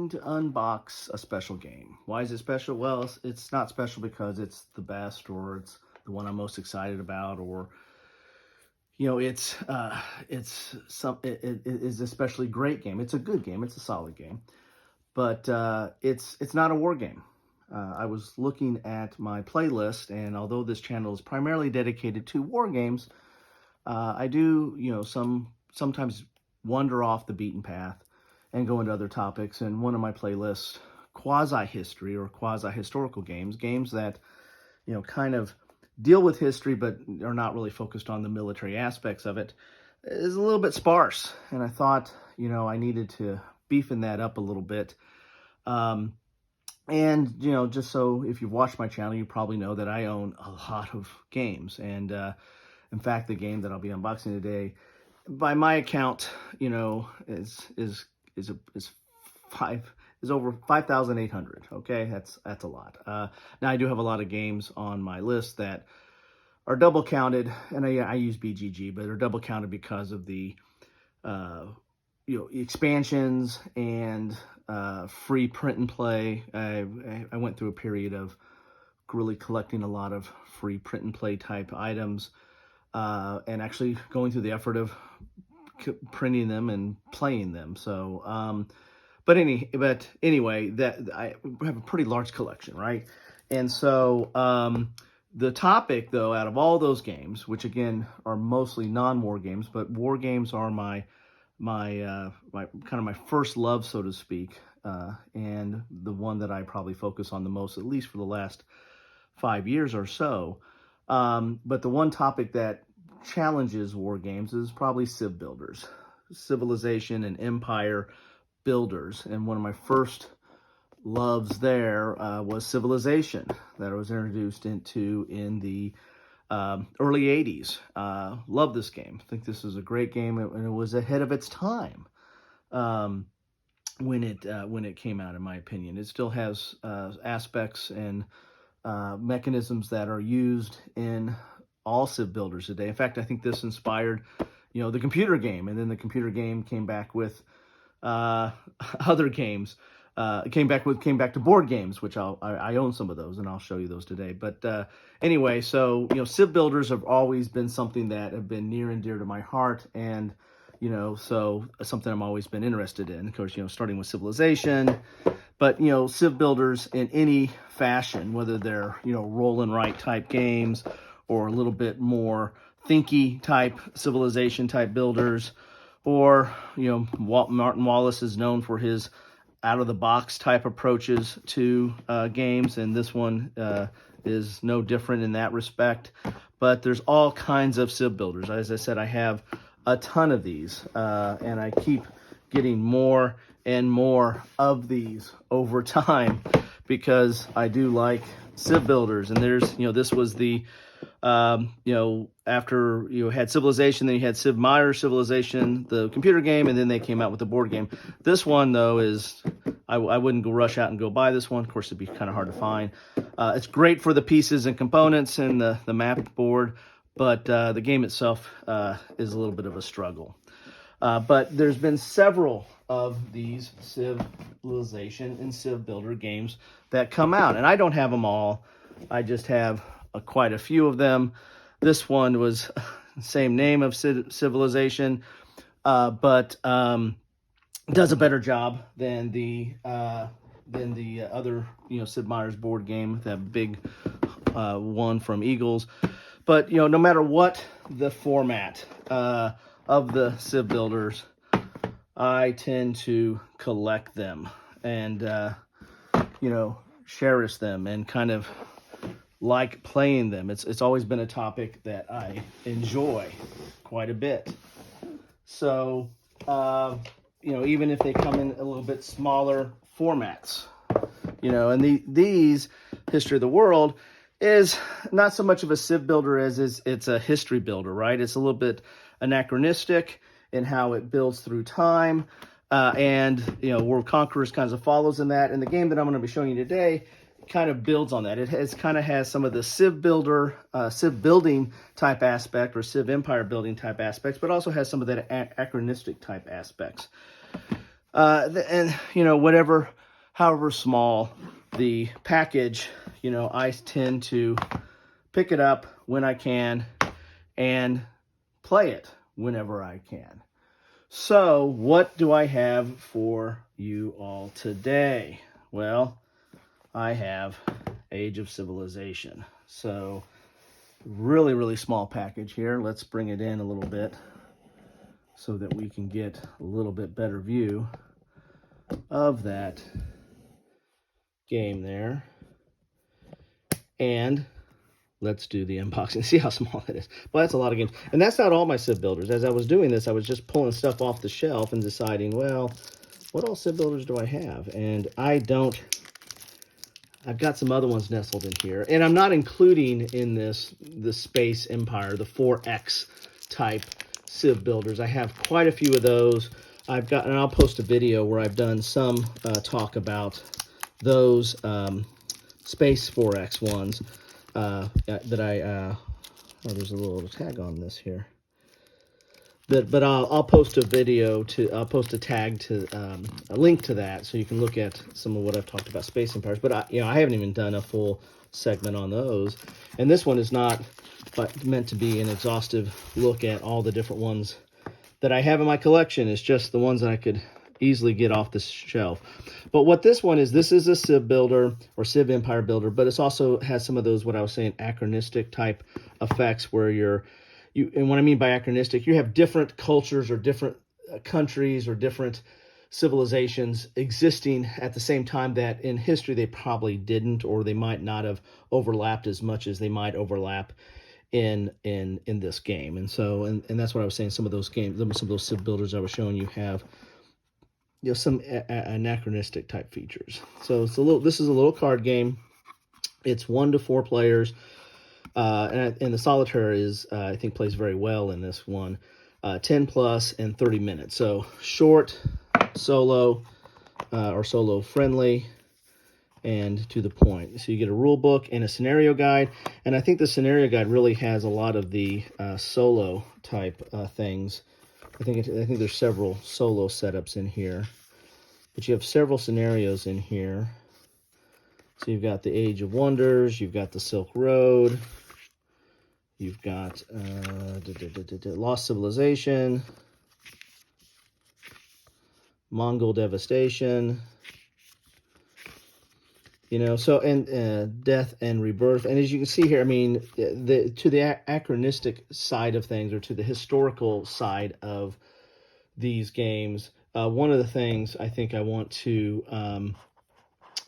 going to unbox a special game. Why is it special? Well, it's not special because it's the best or it's the one I'm most excited about, or it is a especially great game. It's a good game. It's a solid game, but it's not a war game. I was looking at my playlist, and although this channel is primarily dedicated to war games, I do sometimes wander off the beaten path and go into other topics. And one of my playlists, quasi-history or quasi-historical games that kind of deal with history but are not really focused on the military aspects of it, is a little bit sparse. And I thought I needed to beefing that up a little bit. And just so if you've watched my channel, you probably know that I own a lot of games. And in fact, the game that I'll be unboxing today, by my account, is over 5,800. Okay, that's a lot. Now I do have a lot of games on my list that are double counted, and I use BGG, but are double counted because of the expansions and free print and play. I went through a period of really collecting a lot of free print and play type items, and actually going through the effort of printing them and playing them. So, but anyway, that I have a pretty large collection, right? And so, the topic, though, out of all those games, which again are mostly non-war games, but war games are my first love, so to speak, and the one that I probably focus on the most, at least for the last 5 years or so. But the one topic that challenges war games is probably civ builders, civilization and empire builders. And one of my first loves there was Civilization, that I was introduced into in the early 80s. Love this game. I think this is a great game, and it was ahead of its time when it came out, in my opinion. It still has aspects and mechanisms that are used in all civ builders today. In fact, I think this inspired the computer game, and then the computer game came back with other games. Came back to board games, which I own some of those, and I'll show you those today. But anyway, so civ builders have always been something that have been near and dear to my heart, and so something I've always been interested in. Of course, starting with Civilization, but civ builders in any fashion, whether they're roll and write type games or a little bit more thinky type Civilization type builders, or Martin Wallace is known for his out-of-the-box type approaches to games, and this one is no different in that respect. But there's all kinds of civ builders. As I said, I have a ton of these, and I keep getting more and more of these over time because I do like civ builders. And there's, this was the after you had Civilization, then you had Sid Meier's Civilization, the computer game, and then they came out with the board game. This one, though, is, I wouldn't go rush out and go buy this one. Of course, it'd be kind of hard to find. It's great for the pieces and components and the map board, but the game itself is a little bit of a struggle. But there's been several of these Civilization and Civ Builder games that come out, and I don't have them all. I just have quite a few of them. This one was same name of Civilization, but does a better job than the other Sid Meier's board game, that big one from Eagles. But no matter what the format of the civ builders, I tend to collect them and cherish them and kind of like playing them. It's always been a topic that I enjoy quite a bit. So, even if they come in a little bit smaller formats, and these History of the World is not so much of a civ builder as it's a history builder, right? It's a little bit anachronistic in how it builds through time, and World Conquerors kind of follows in that. And the game that I'm going to be showing you today kind of builds on that. It has some of the civ building type aspect, or civ empire building type aspects, but also has some of that anachronistic type aspects. And, you know, whatever, however small the package, you know, I tend to pick it up when I can and play it whenever I can. So, what do I have for you all today? Well, I have Age of Civilization. So, really, really small package here. Let's bring it in a little bit so that we can get a little bit better view of that game there. And let's do the unboxing. See how small it is. Well, that's a lot of games. And that's not all my Civ builders. As I was doing this, I was just pulling stuff off the shelf and deciding, well, what all Civ builders do I have? And I've got some other ones nestled in here. And I'm not including in this the Space Empire, the 4X type Civ builders. I have quite a few of those. And I'll post a video where I've done some talk about those Space 4X ones that I, there's a little tag on this here. But I'll post a video I'll post a tag to a link to that so you can look at some of what I've talked about Space Empires. But I haven't even done a full segment on those. And this one is not meant to be an exhaustive look at all the different ones that I have in my collection. It's just the ones that I could easily get off the shelf. But what this one is, this is a Civ builder or Civ Empire builder, but it also has some of those, what I was saying, anachronistic type effects where and what I mean by anachronistic, you have different cultures or different countries or different civilizations existing at the same time that in history they probably didn't, or they might not have overlapped as much as they might overlap in this game. And so, and that's what I was saying, some of those games, some of those Civ builders I was showing you have, you know, some anachronistic type features. So this is a little card game. It's 1 to 4 players. And the solitaire is, I think, plays very well in this one. 10 plus and 30 minutes. So short, solo, or solo friendly, and to the point. So you get a rule book and a scenario guide. And I think the scenario guide really has a lot of the solo type things. I think there's several solo setups in here. But you have several scenarios in here. So you've got the Age of Wonders, you've got the Silk Road, you've got Lost Civilization, Mongol Devastation, you know, so, and Death and Rebirth. And as you can see here, I mean, to the anachronistic side of things, or to the historical side of these games, one of the things I think I want to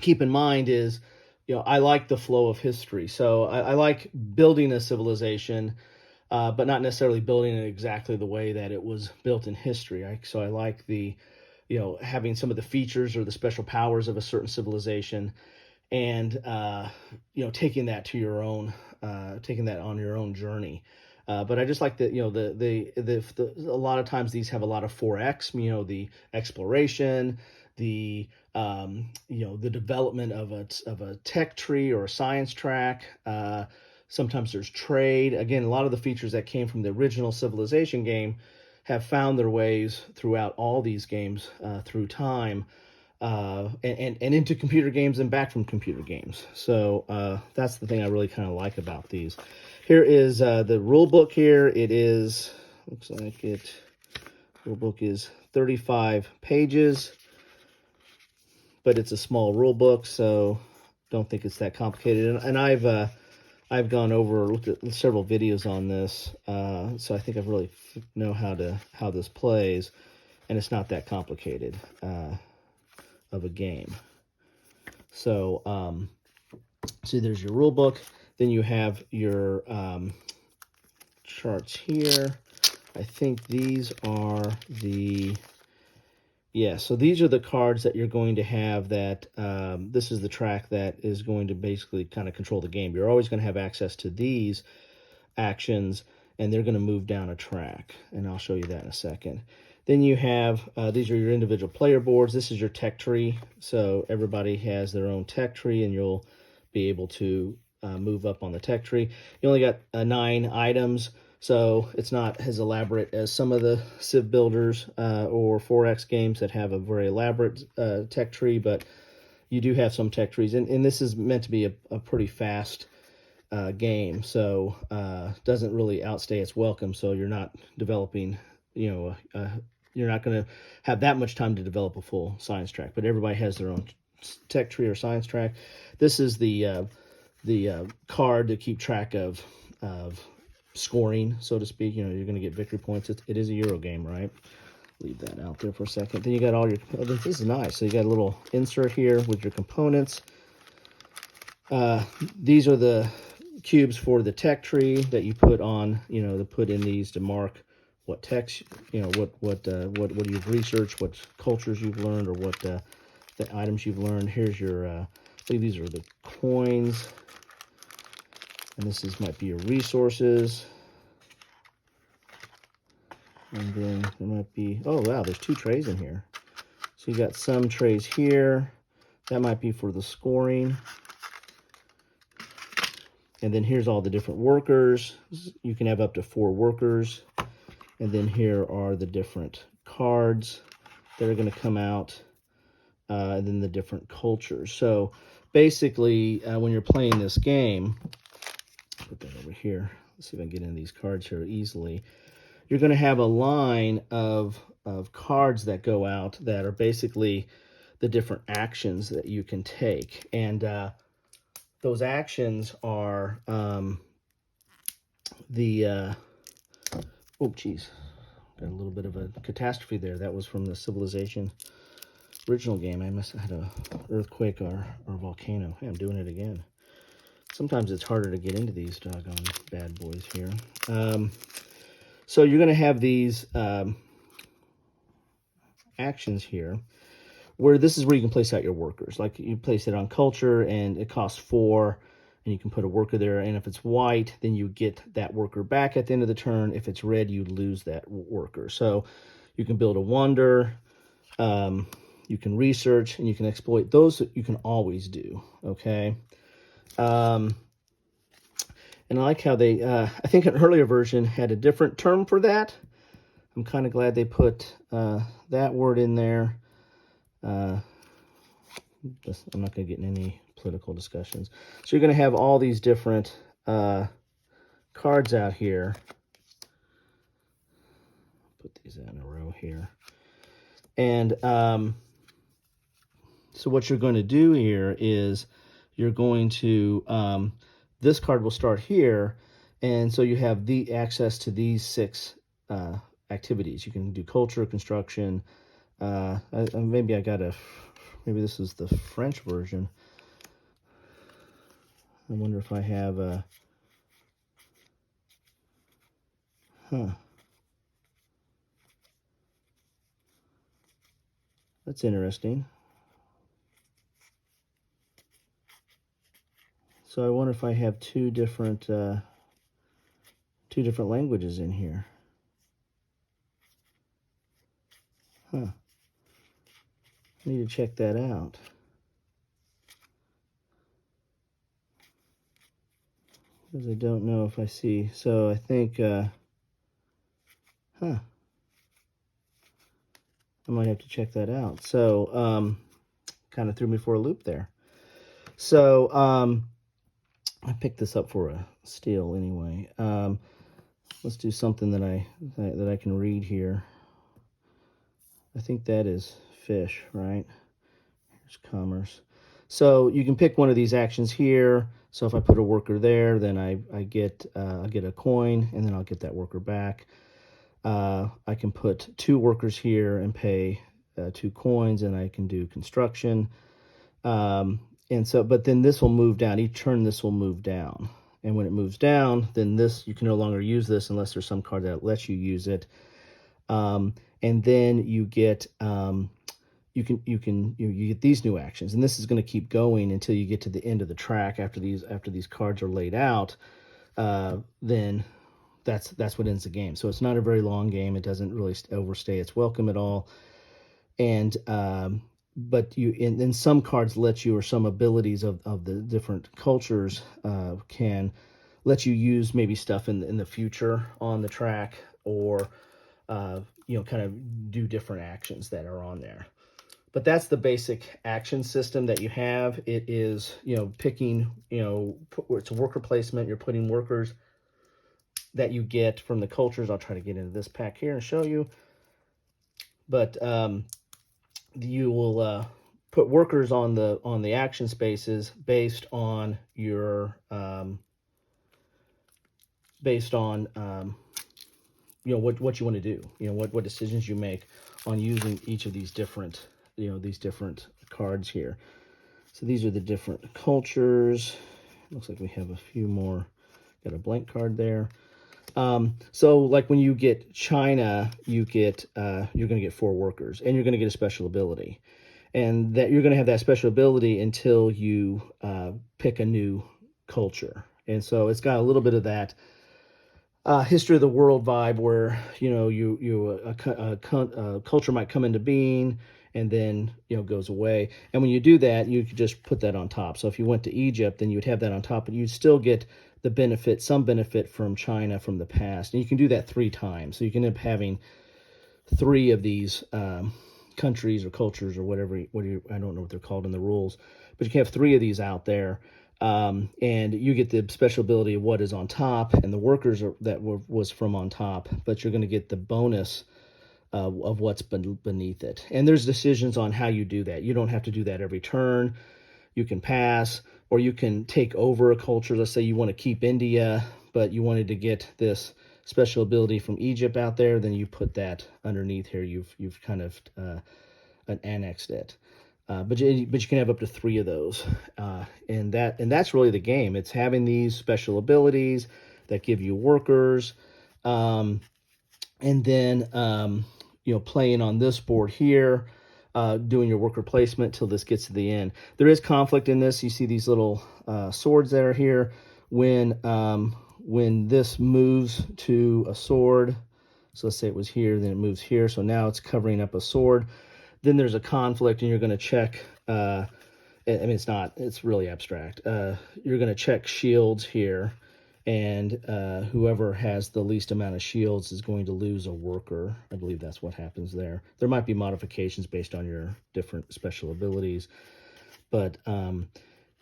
keep in mind is, you know, I like the flow of history. So I like building a civilization, but not necessarily building it exactly the way that it was built in history. So I like the, you know, having some of the features or the special powers of a certain civilization, and you know, taking that to your own, taking that on your own journey. But I just like that, you know, a lot of times these have a lot of 4X, you know, the exploration, the you know, the development of a tech tree or a science track. Sometimes there's trade. Again, a lot of the features that came from the original Civilization game have found their ways throughout all these games through time, and into computer games and back from computer games. So that's the thing I really kind of like about these. Here is the rule book here. It is, looks like it, rule book is 35 pages, but it's a small rule book, so don't think it's that complicated. And I've gone over, looked at several videos on this, so I think I really know how this plays, and it's not that complicated of a game. So see, there's your rule book. Then you have your charts here. I think these are the, yeah, so these are the cards that you're going to have that, this is the track that is going to basically kind of control the game. You're always going to have access to these actions, and they're going to move down a track, and I'll show you that in a second. Then you have, these are your individual player boards. This is your tech tree, so everybody has their own tech tree, and you'll be able to move up on the tech tree. You only got 9 items, So it's not as elaborate as some of the Civ builders or 4X games that have a very elaborate tech tree, but you do have some tech trees. And this is meant to be a pretty fast game, so doesn't really outstay its welcome. So you're not developing, you're not going to have that much time to develop a full science track. But everybody has their own tech tree or science track. This is the card to keep track of scoring, so to speak. You're going to get victory points. It is a Euro game, right? Leave that out there for a second. Then you got all your. Oh, this is nice. So you got a little insert here with your components. These are the cubes for the tech tree that you put on, to put in these to mark what text, what you've researched, what cultures you've learned, or what the items you've learned. Here's your, I believe these are the coins, and this might be your resources. And then there might be, oh wow, there's 2 trays in here. So you got some trays here. That might be for the scoring. And then here's all the different workers. You can have up to 4 workers. And then here are the different cards that are going to come out. And then the different cultures. So basically, when you're playing this game, put that over here. Let's see if I can get into these cards here easily. You're going to have a line of cards that go out that are basically the different actions that you can take. And those actions are oh geez, got a little bit of a catastrophe there. That was from the Civilization original game. I must have had a earthquake or volcano. Hey, I'm doing it again. Sometimes it's harder to get into these doggone bad boys here. So you're going to have these actions here, where this is where you can place out your workers. Like you place it on culture, and it costs 4, and you can put a worker there. And if it's white, then you get that worker back at the end of the turn. If it's red, you lose that worker. So you can build a wonder, you can research, and you can exploit. Those you can always do, okay? And I like how they, I think an earlier version had a different term for that. I'm kind of glad they put that word in there. I'm not going to get in any political discussions. So you're going to have all these different cards out here. Put these out in a row here. And so what you're going to do here is you're going to, this card will start here. And so you have the access to these 6 activities. You can do culture, construction. Maybe maybe this is the French version. I wonder if I have a, that's interesting. So I wonder if I have two different languages in here. I need to check that out. Because I don't know if I see. So I think, I might have to check that out. So, kind of threw me for a loop there. So, I picked this up for a steal anyway. Let's do something that I can read here. I think that is fish, right? Here's commerce. So you can pick one of these actions here. So if I put a worker there, then I get a coin, and then I'll get that worker back. I can put 2 workers here and pay 2 coins, and I can do construction. And so, but then this will move down. Each turn, this will move down. And when it moves down, then this, you can no longer use this unless there's some card that lets you use it. And then you get, you get these new actions, and this is going to keep going until you get to the end of the track. After these cards are laid out, then that's what ends the game. So it's not a very long game. It doesn't really overstay its welcome at all. And but then some cards let you, or some abilities of the different cultures can lets you use maybe stuff in the future on the track, or kind of do different actions that are on there. But that's the basic action system that you have. It is, picking, it's a worker placement. You're putting workers that you get from the cultures. I'll try to get into this pack here and show you. But you will put workers on the action spaces based on your what you want to do. What decisions you make on using each of these different cards here. So these are the different cultures. Looks like we have a few more. Got a blank card there. So like when you get China, you're going to get 4 workers, and you're going to get a special ability, and that you're going to have that special ability until you pick a new culture. And so it's got a little bit of that history of the world vibe, where a culture might come into being and then goes away. And when you do that, you could just put that on top. So if you went to Egypt, then you would have that on top, but you'd still get some benefit from China from the past. And you can do that 3 times. So you can end up having 3 of these countries or cultures or whatever. I don't know what they're called in the rules, but you can have 3 of these out there. And you get the special ability of what is on top, and the workers was from on top, but you're going to get the bonus of what's beneath it. And there's decisions on how you do that. You don't have to do that every turn. You can pass, or you can take over a culture. Let's say you want to keep India, but you wanted to get this special ability from Egypt out there, then you put that underneath here. You've kind of annexed it. But you can have up to 3 of those, and that's really the game. It's having these special abilities that give you workers, and then playing on this board here, doing your worker placement till this gets to the end. There is conflict in this. You see these little swords that are here. When this moves to a sword, so let's say it was here, then it moves here. So now it's covering up a sword. Then there's a conflict, and you're going to check. It's really abstract. You're going to check shields here, and whoever has the least amount of shields is going to lose a worker. I believe that's what happens there. There might be modifications based on your different special abilities, but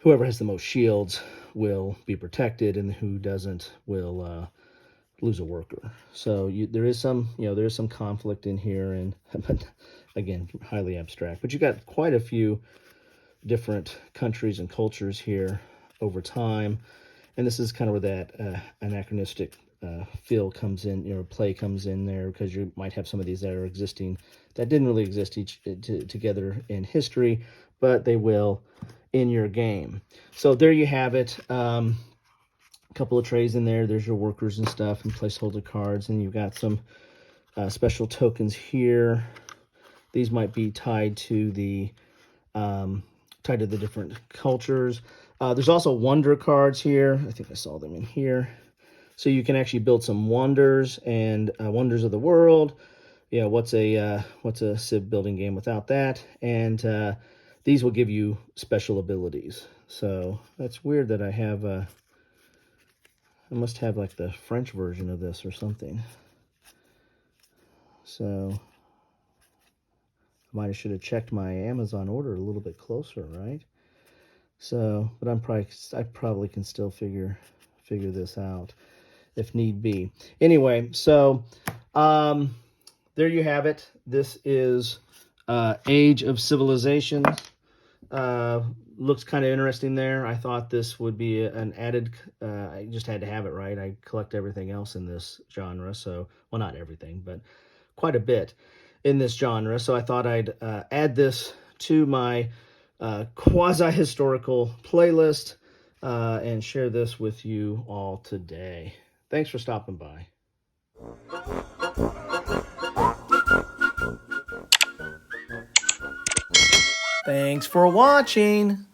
whoever has the most shields will be protected, and who doesn't will lose a worker. So there is some conflict in here, and but again, highly abstract. But you got quite a few different countries and cultures here over time, and this is kind of where that anachronistic feel comes in. Play comes in there, because you might have some of these that are existing that didn't really exist together in history, but they will in your game. So there you have it. A couple of trays in there. There's your workers and stuff, and placeholder cards, and you've got some special tokens here. These might be tied to the different cultures. There's also wonder cards here. I think I saw them in here. So you can actually build some wonders and wonders of the world. What's a Civ building game without that? And these will give you special abilities. So that's weird that I must have like the French version of this or something. So I should have checked my Amazon order a little bit closer, right? So, but I probably can still figure this out if need be. Anyway, so there you have it. This is Age of Civilization. Looks kind of interesting there. I thought this would be an added, I just had to have it, right? I collect everything else in this genre, so, well, not everything, but quite a bit in this genre. So I thought I'd add this to my quasi-historical playlist and share this with you all today. Thanks for stopping by. Thanks for watching.